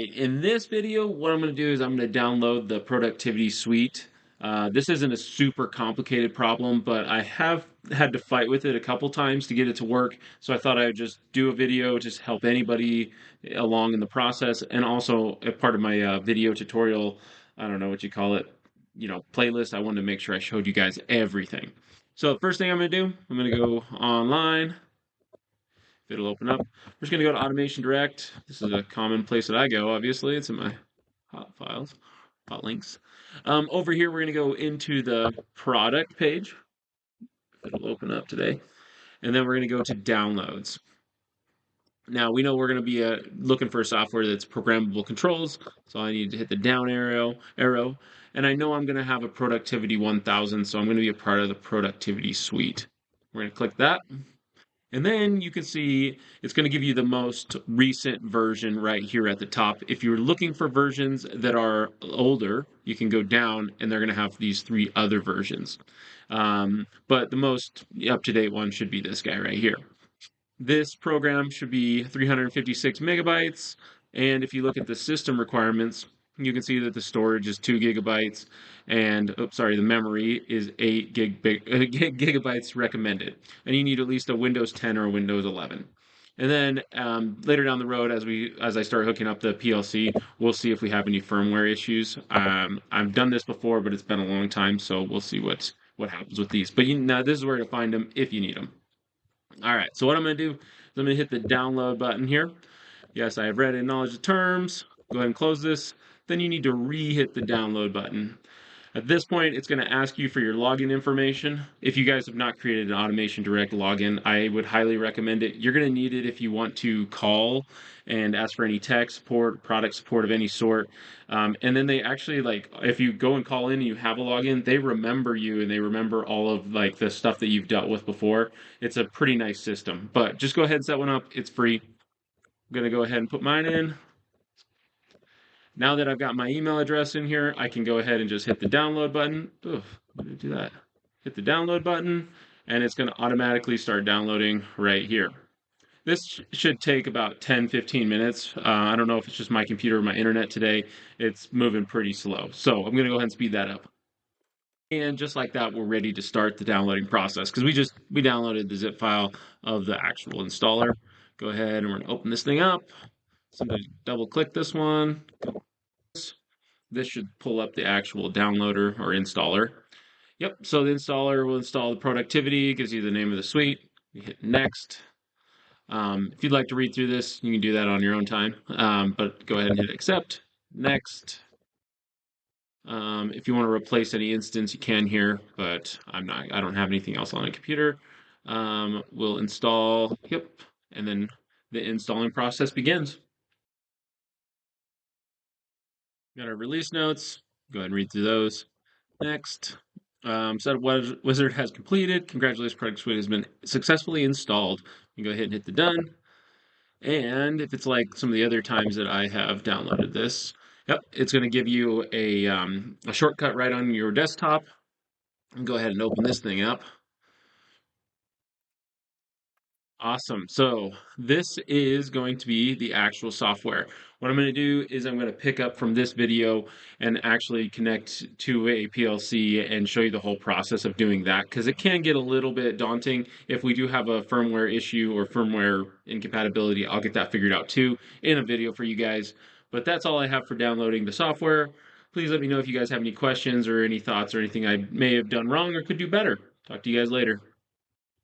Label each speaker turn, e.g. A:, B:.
A: In this video, what I'm going to do is I'm going to download the productivity suite. This isn't a super complicated problem, but I have had to fight with it a couple times to get it to work. So I thought I would just do a video, just help anybody along in the process. And also a part of my video tutorial, I don't know what you call it, playlist. I wanted to make sure I showed you guys everything. So the first thing I'm going to do, I'm going to go online. It'll open up. We're just going to go to Automation Direct. This is a common place that I go, obviously. It's in my hot files, hot links. Over here, we're going to go into the product page. It'll open up today. And then we're going to go to downloads. Now, we know we're going to be looking for a software that's programmable controls. So I need to hit the down arrow. And I know I'm going to have a Productivity 1000, so I'm going to be a part of the Productivity Suite. We're going to click that. And then you can see it's going to give you the most recent version right here at the top. If you're looking for versions that are older, you can go down and they're going to have these three other versions. But the most up-to-date one should be this guy right here. This program should be 356 megabytes. And if you look at the system requirements, you can see that the storage is 2 gigabytes and, the memory is 8 gigabytes recommended. And you need at least a Windows 10 or a Windows 11. And then later down the road, as I start hooking up the PLC, we'll see if we have any firmware issues. I've done this before, but it's been a long time, so we'll see what happens with these. But this is where to find them if you need them. All right, so what I'm going to do is I'm going to hit the download button here. Yes, I have read and acknowledged the terms. Go ahead and close this. Then you need to re-hit the download button. At this point, it's going to ask you for your login information. If you guys have not created an Automation Direct login, I would highly recommend it. You're going to need it if you want to call and ask for any tech support, product support of any sort. And then they actually, if you go and call in and you have a login, they remember you and they remember all of the stuff that you've dealt with before. It's a pretty nice system. But just go ahead and set one up. It's free. I'm going to go ahead and put mine in. Now that I've got my email address in here, I can go ahead and just hit the download button. Oof, why did I do that? Hit the download button, and it's going to automatically start downloading right here. This should take about 10-15 minutes. I don't know if it's just my computer or my internet today. It's moving pretty slow. So I'm going to go ahead and speed that up. And just like that, we're ready to start the downloading process because we downloaded the zip file of the actual installer. Go ahead and we're going to open this thing up. So I'm going to double click this one. This should pull up the actual downloader or installer. Yep, so the installer will install the productivity, gives you the name of the suite. You hit next. If you'd like to read through this, you can do that on your own time, but go ahead and hit accept, next. If you want to replace any instance, you can here, but I don't have anything else on my computer. We'll install, yep, and then the installing process begins. Got our release notes. Go ahead and read through those. Next. Setup wizard has completed. Congratulations, Product Suite has been successfully installed. You can go ahead and hit the done. And if it's like some of the other times that I have downloaded this, yep, it's going to give you a shortcut right on your desktop. And go ahead and open this thing up. Awesome. So this is going to be the actual software. What I'm going to do is I'm going to pick up from this video and actually connect to a PLC and show you the whole process of doing that because it can get a little bit daunting. If we do have a firmware issue or firmware incompatibility, I'll get that figured out too in a video for you guys. But that's all I have for downloading the software. Please let me know if you guys have any questions or any thoughts or anything I may have done wrong or could do better. Talk to you guys later.